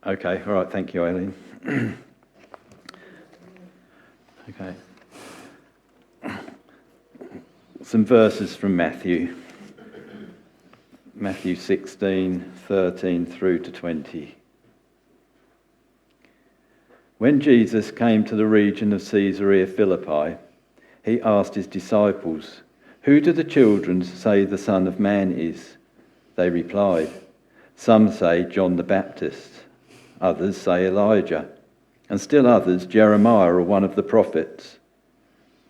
Okay, all right, thank you, Aileen. Okay. Some verses from Matthew 16:13 through to 20. When Jesus came to the region of Caesarea Philippi, he asked his disciples, "Who do the children say the Son of Man is?" They replied, "Some say John the Baptist, others say Elijah, and still others Jeremiah or one of the prophets."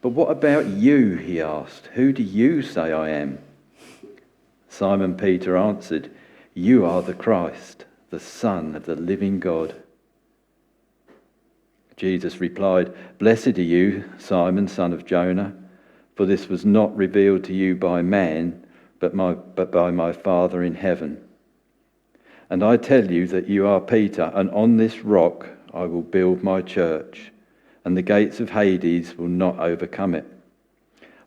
"But what about you?" he asked. "Who do you say I am?" Simon Peter answered, "You are the Christ, the Son of the living God." Jesus replied, "Blessed are you, Simon, son of Jonah, for this was not revealed to you by man, but by my Father in heaven. And I tell you that you are Peter, and on this rock I will build my church, and the gates of Hades will not overcome it.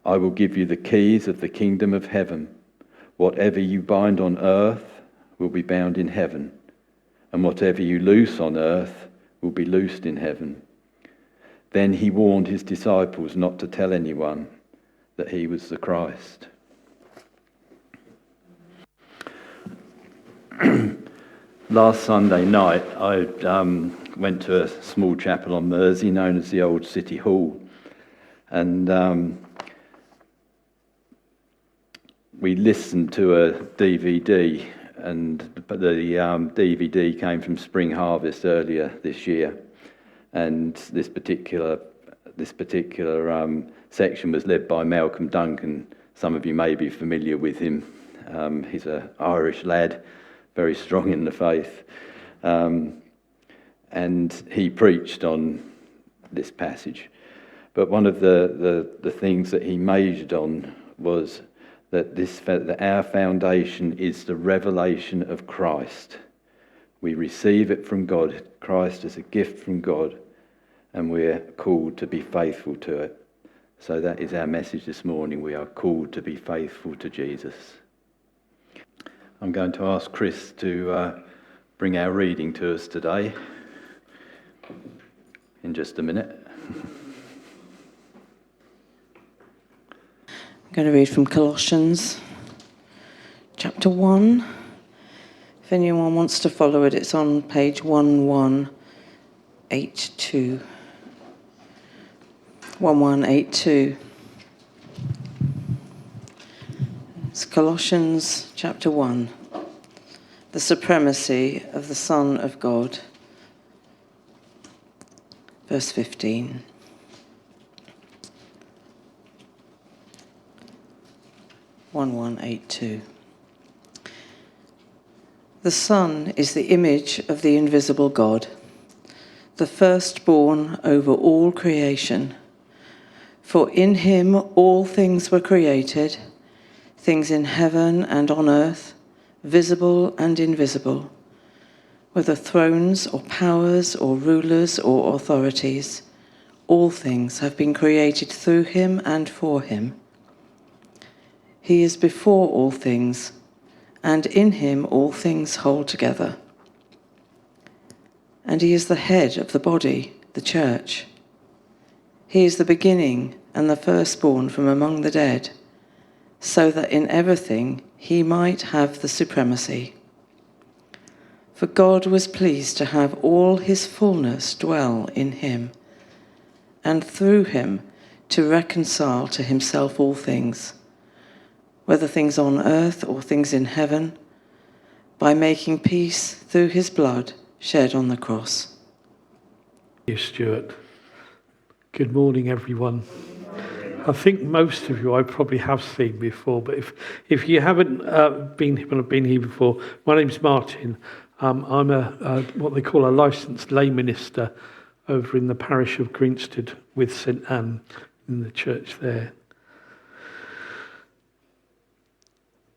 I will give you the keys of the kingdom of heaven. Whatever you bind on earth will be bound in heaven, and whatever you loose on earth will be loosed in heaven." Then he warned his disciples not to tell anyone that he was the Christ. Last Sunday night, I went to a small chapel on Mersey known as the Old City Hall, and we listened to a DVD, and the DVD came from Spring Harvest earlier this year, and this particular section was led by Malcolm Duncan. Some of you may be familiar with him. He's an Irish lad, very strong in the faith, and he preached on this passage. But one of the things that he majored on was that our foundation is the revelation of Christ. We receive it from God, Christ as a gift from God, and we're called to be faithful to it. So that is our message this morning. We are called to be faithful to Jesus. I'm going to ask Chris to bring our reading to us today in just a minute. I'm going to read from Colossians chapter 1. If anyone wants to follow it, it's on page 1182. 1182. It's Colossians chapter 1. The supremacy of the Son of God. Verse 15. The Son is the image of the invisible God, the firstborn over all creation. For in him all things were created, things in heaven and on earth, visible and invisible, whether thrones or powers or rulers or authorities. All things have been created through him and for him. He is before all things, and in him all things hold together. And he is the head of the body, the church. He is the beginning and the firstborn from among the dead, so that in everything he might have the supremacy. For God was pleased to have all his fullness dwell in him, and through him to reconcile to himself all things, whether things on earth or things in heaven, by making peace through his blood shed on the cross. Thank you, Stuart. Good morning, everyone. I think most of you I probably have seen before, but if you haven't been here before, my name's Martin. I'm a what they call a licensed lay minister over in the parish of Greenstead with St Anne in the church there.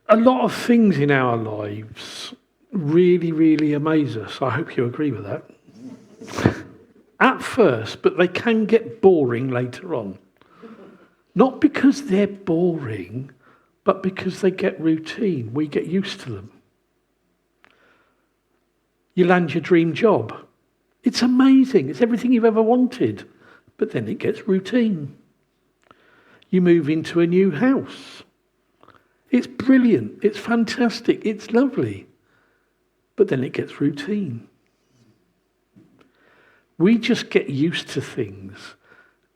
A lot of things in our lives really, really amaze us. I hope you agree with that. At first, but they can get boring later on. Not because they're boring, but because they get routine. We get used to them. You land your dream job. It's amazing. It's everything you've ever wanted. But then it gets routine. You move into a new house. It's brilliant. It's fantastic. It's lovely. But then it gets routine. We just get used to things.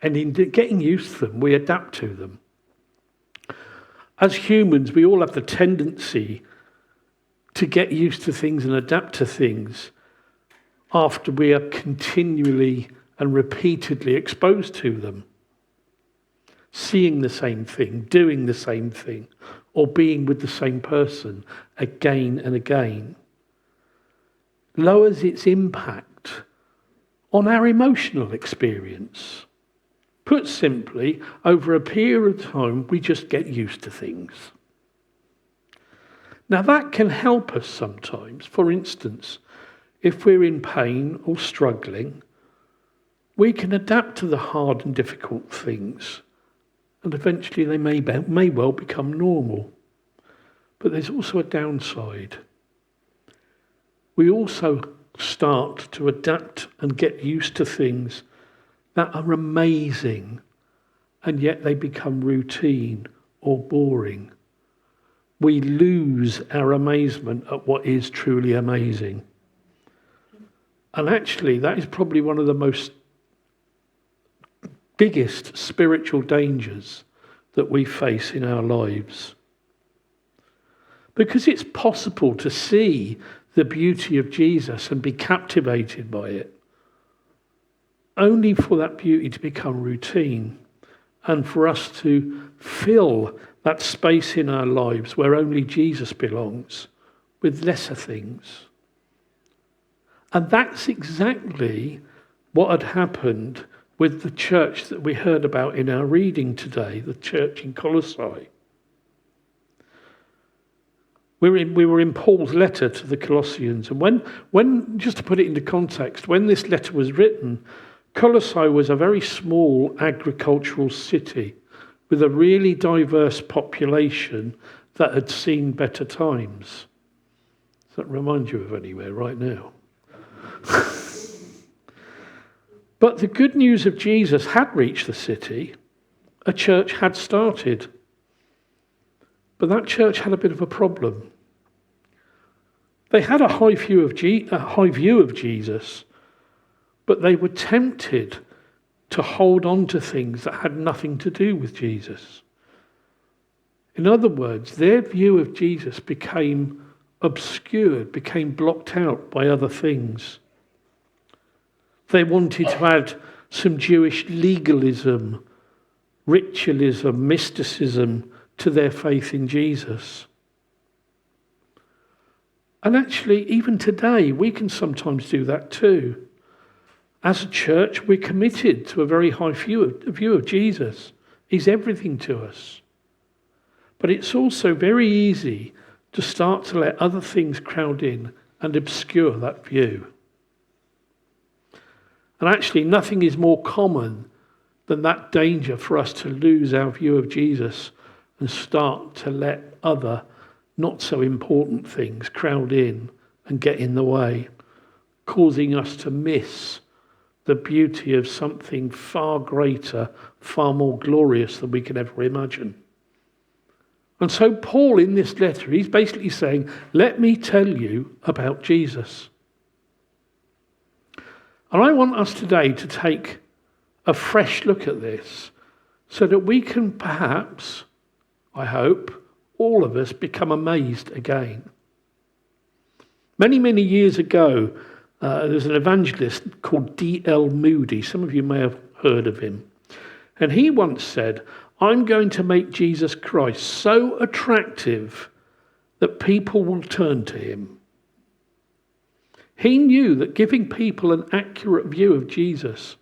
And in getting used to them, we adapt to them. As humans, we all have the tendency to get used to things and adapt to things after we are continually and repeatedly exposed to them. Seeing the same thing, doing the same thing, or being with the same person again and again lowers its impact on our emotional experience. Put simply, over a period of time, we just get used to things. Now that can help us sometimes. For instance, if we're in pain or struggling, we can adapt to the hard and difficult things, and eventually they may well become normal. But there's also a downside. We also start to adapt and get used to things that are amazing, and yet they become routine or boring. We lose our amazement at what is truly amazing. And actually, that is probably one of the most biggest spiritual dangers that we face in our lives. Because it's possible to see the beauty of Jesus and be captivated by it, only for that beauty to become routine and for us to fill that space in our lives where only Jesus belongs with lesser things. And that's exactly what had happened with the church that we heard about in our reading today, the church in Colossae. We were in Paul's letter to the Colossians, and when just to put it into context, when this letter was written, Colossae was a very small agricultural city with a really diverse population that had seen better times. Does that remind you of anywhere right now? But the good news of Jesus had reached the city. A church had started. But that church had a bit of a problem. They had a high view of Jesus, but they were tempted to hold on to things that had nothing to do with Jesus. In other words, their view of Jesus became obscured, became blocked out by other things. They wanted to add some Jewish legalism, ritualism, mysticism to their faith in Jesus. And actually, even today, we can sometimes do that too. As a church, we're committed to a very high view of Jesus. He's everything to us. But it's also very easy to start to let other things crowd in and obscure that view. And actually, nothing is more common than that danger for us to lose our view of Jesus and start to let other not so important things crowd in and get in the way, causing us to miss the beauty of something far greater, far more glorious than we can ever imagine. And so Paul, in this letter, he's basically saying, let me tell you about Jesus. And I want us today to take a fresh look at this so that we can perhaps, I hope, all of us become amazed again. Many, many years ago, there's an evangelist called D.L. Moody. Some of you may have heard of him. And he once said, I'm going to make Jesus Christ so attractive that people will turn to him. He knew that giving people an accurate view of Jesus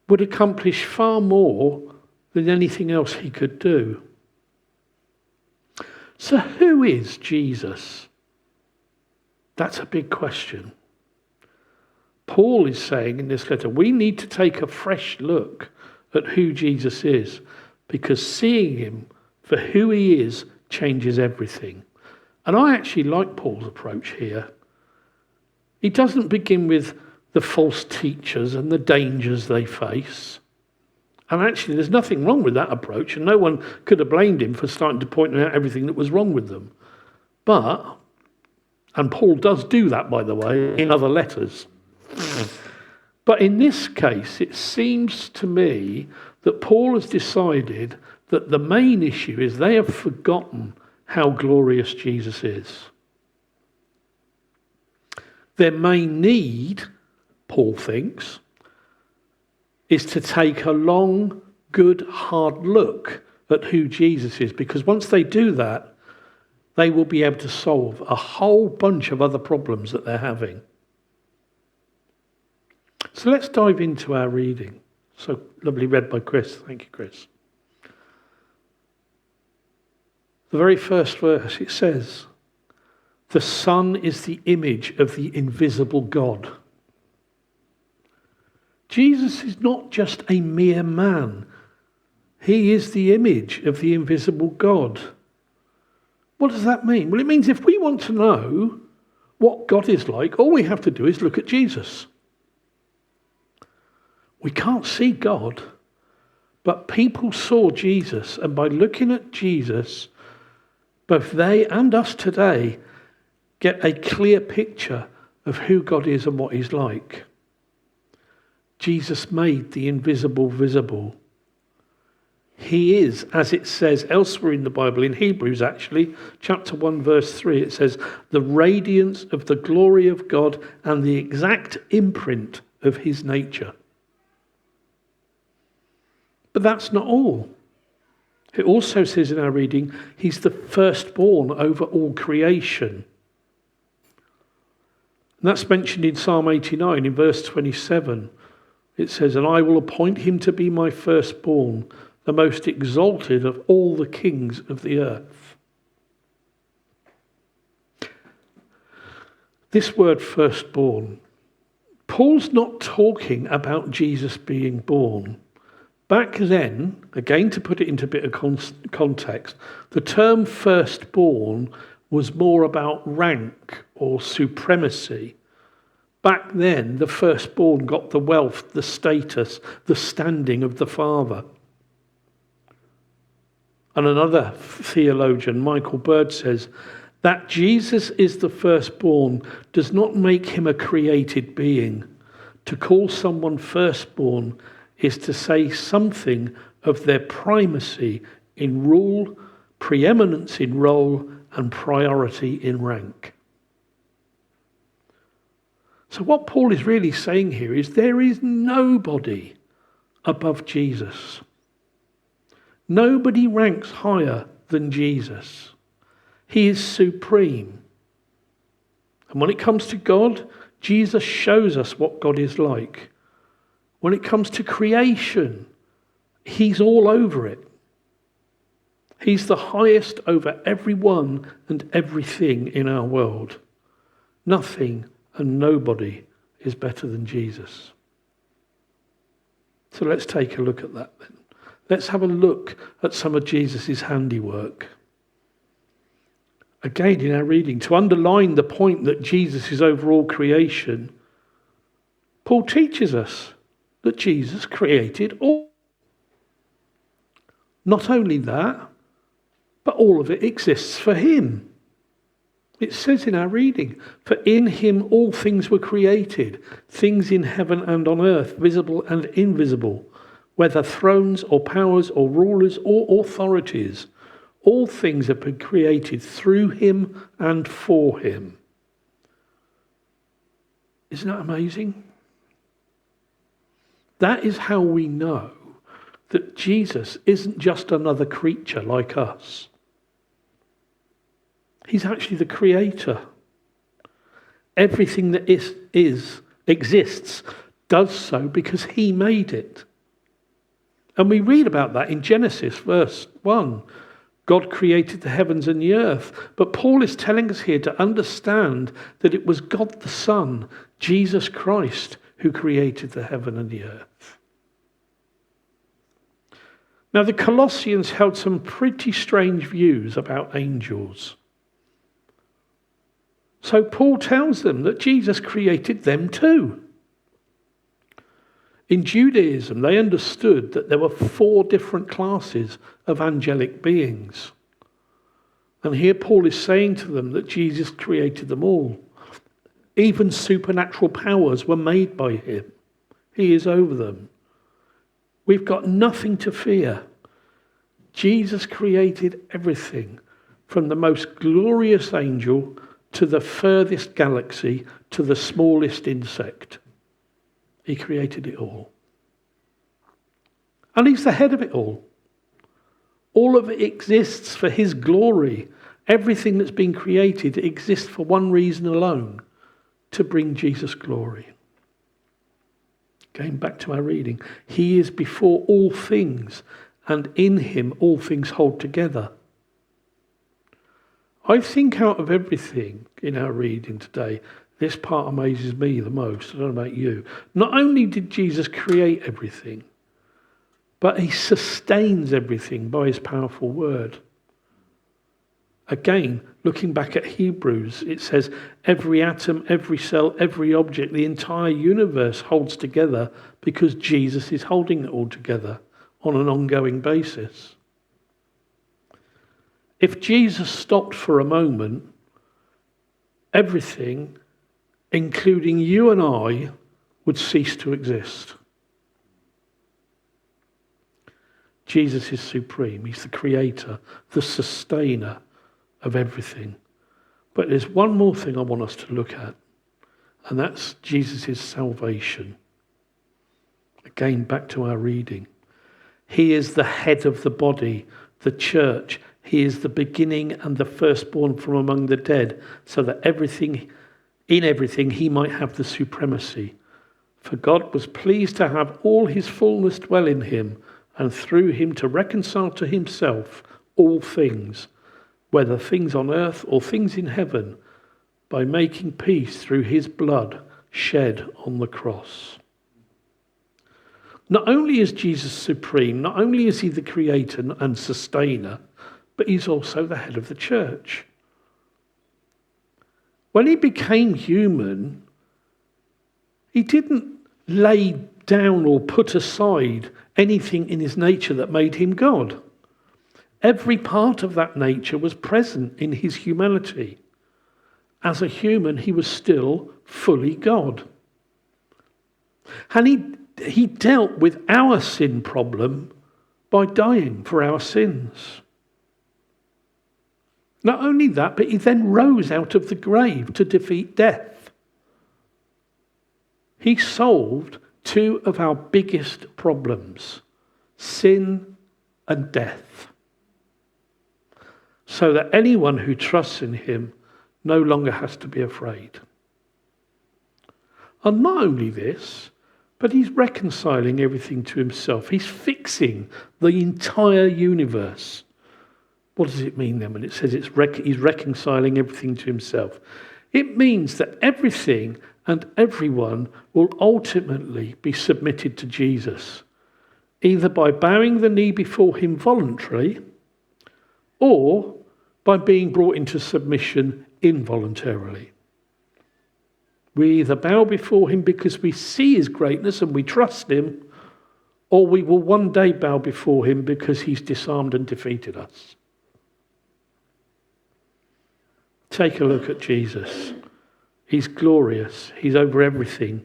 would accomplish far more than anything else he could do. So who is Jesus? That's a big question. Paul is saying in this letter, we need to take a fresh look at who Jesus is, because seeing him for who he is changes everything. And I actually like Paul's approach here. He doesn't begin with the false teachers and the dangers they face. And actually, there's nothing wrong with that approach, and no one could have blamed him for starting to point out everything that was wrong with them. But, and Paul does do that, by the way, in other letters. But in this case, it seems to me that Paul has decided that the main issue is they have forgotten how glorious Jesus is. Their main need, Paul thinks, is to take a long, good, hard look at who Jesus is, because once they do that, they will be able to solve a whole bunch of other problems that they're having. So let's dive into our reading. So lovely read by Chris. Thank you, Chris. The very first verse, it says, "The Son is the image of the invisible God." Jesus is not just a mere man. He is the image of the invisible God. What does that mean? Well, it means if we want to know what God is like, all we have to do is look at Jesus. We can't see God, but people saw Jesus, and by looking at Jesus, both they and us today get a clear picture of who God is and what he's like. Jesus made the invisible visible. He is, as it says elsewhere in the Bible, in Hebrews actually, chapter 1, verse 3, it says, the radiance of the glory of God and the exact imprint of his nature. But that's not all. It also says in our reading, he's the firstborn over all creation. And that's mentioned in Psalm 89 in verse 27. It says, "And I will appoint him to be my firstborn, the most exalted of all the kings of the earth." This word firstborn, Paul's not talking about Jesus being born. Back then, again to put it into a bit of context, the term firstborn was more about rank or supremacy. Back then, the firstborn got the wealth, the status, the standing of the father. And another theologian, Michael Bird, says that Jesus is the firstborn does not make him a created being. To call someone firstborn is to say something of their primacy in rule, preeminence in role, and priority in rank. So what Paul is really saying here is there is nobody above Jesus. Nobody ranks higher than Jesus. He is supreme. And when it comes to God, Jesus shows us what God is like. When it comes to creation, he's all over it. He's the highest over everyone and everything in our world. Nothing and nobody is better than Jesus. So let's take a look at that then. Let's have a look at some of Jesus' handiwork. Again, in our reading, to underline the point that Jesus is over all creation, Paul teaches us that Jesus created all. Not only that, but all of it exists for him. It says in our reading, "For in him all things were created, things in heaven and on earth, visible and invisible, whether thrones or powers or rulers or authorities. All things have been created through him and for him." Isn't that amazing? That is how we know that Jesus isn't just another creature like us. He's actually the creator. Everything that exists does so because he made it. And we read about that in Genesis, verse 1. God created the heavens and the earth. But Paul is telling us here to understand that it was God the Son, Jesus Christ, who created the heaven and the earth. Now, the Colossians held some pretty strange views about angels. So Paul tells them that Jesus created them too. In Judaism, they understood that there were 4 different classes of angelic beings. And here Paul is saying to them that Jesus created them all. Even supernatural powers were made by him. He is over them. We've got nothing to fear. Jesus created everything, from the most glorious angel to the furthest galaxy to the smallest insect. He created it all. And he's the head of it all. All of it exists for his glory. Everything that's been created exists for one reason alone, to bring Jesus glory. Going back to our reading, he is before all things, and in him all things hold together. I think out of everything in our reading today, this part amazes me the most. I don't know about you. Not only did Jesus create everything, but he sustains everything by his powerful word. Again, looking back at Hebrews, it says every atom, every cell, every object, the entire universe holds together because Jesus is holding it all together on an ongoing basis. If Jesus stopped for a moment, everything, including you and I, would cease to exist. Jesus is supreme. He's the creator, the sustainer of everything. But there's one more thing I want us to look at, and that's Jesus' salvation. Again, back to our reading. He is the head of the body, the church. He is the beginning and the firstborn from among the dead, so that in everything he might have the supremacy. For God was pleased to have all his fullness dwell in him, and through him to reconcile to himself all things, whether things on earth or things in heaven, by making peace through his blood shed on the cross. Not only is Jesus supreme, not only is he the creator and sustainer, but he's also the head of the church. When he became human, he didn't lay down or put aside anything in his nature that made him God. Every part of that nature was present in his humanity. As a human, he was still fully God. And he dealt with our sin problem by dying for our sins. Not only that, but he then rose out of the grave to defeat death. He solved 2 of our biggest problems, sin and death, so that anyone who trusts in him no longer has to be afraid. And not only this, but he's reconciling everything to himself. He's fixing the entire universe. What does it mean then when it says he's reconciling everything to himself? It means that everything and everyone will ultimately be submitted to Jesus, either by bowing the knee before him voluntarily or by being brought into submission involuntarily. We either bow before him because we see his greatness and we trust him, or we will one day bow before him because he's disarmed and defeated us. Take a look at Jesus. He's glorious. He's over everything.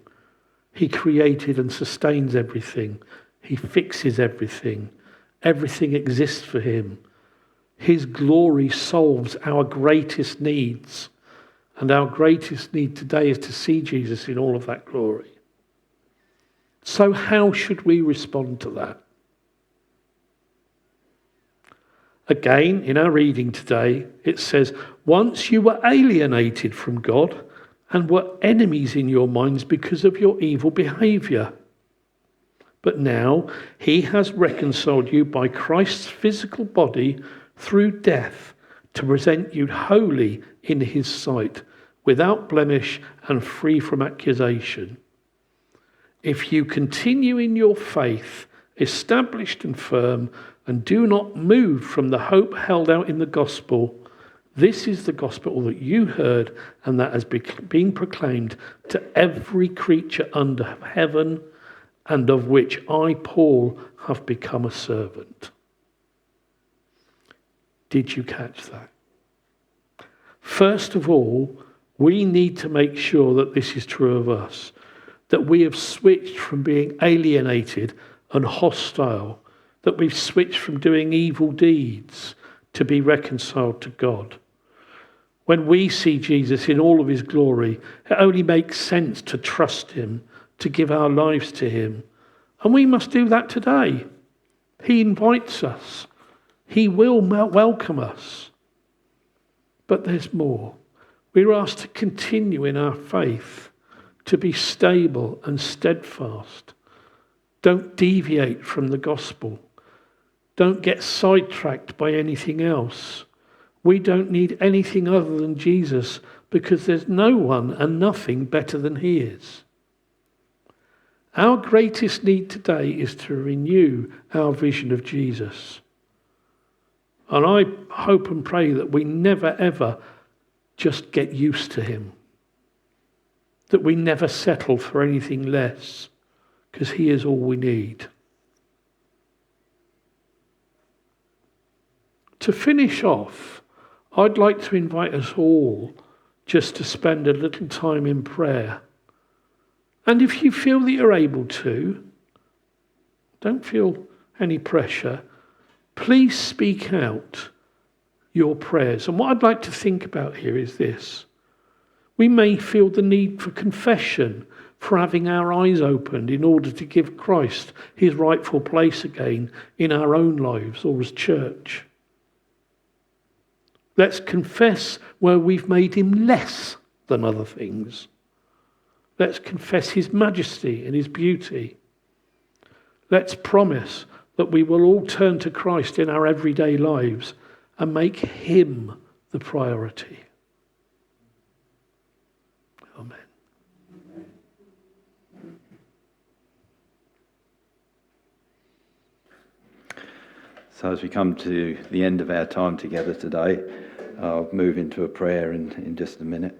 He created and sustains everything. He fixes everything. Everything exists for him. His glory solves our greatest needs. And our greatest need today is to see Jesus in all of that glory. So how should we respond to that? Again, in our reading today, it says, once you were alienated from God and were enemies in your minds because of your evil behavior. But now he has reconciled you by Christ's physical body through death to present you holy in his sight, without blemish and free from accusation. If you continue in your faith, established and firm, and do not move from the hope held out in the gospel, This is the gospel that you heard and that has been proclaimed to every creature under heaven, and of which I, Paul, have become a servant. Did you catch that? First of all, we need to make sure that this is true of us, that we have switched from being alienated and hostile, that we've switched from doing evil deeds to be reconciled to God. When we see Jesus in all of his glory, it only makes sense to trust him, to give our lives to him. And we must do that today. He invites us. He will welcome us. But there's more. We're asked to continue in our faith, to be stable and steadfast. Don't deviate from the gospel. Don't get sidetracked by anything else. We don't need anything other than Jesus, because there's no one and nothing better than he is. Our greatest need today is to renew our vision of Jesus. And I hope and pray that we never ever just get used to him. That we never settle for anything less, because he is all we need. To finish off, I'd like to invite us all just to spend a little time in prayer. And if you feel that you're able to, don't feel any pressure, please speak out your prayers. And what I'd like to think about here is this. We may feel the need for confession, for having our eyes opened in order to give Christ his rightful place again in our own lives or as church. Let's confess where we've made him less than other things. Let's confess his majesty and his beauty. Let's promise that we will all turn to Christ in our everyday lives and make him the priority. Amen. So as we come to the end of our time together today, I'll move into a prayer in just a minute.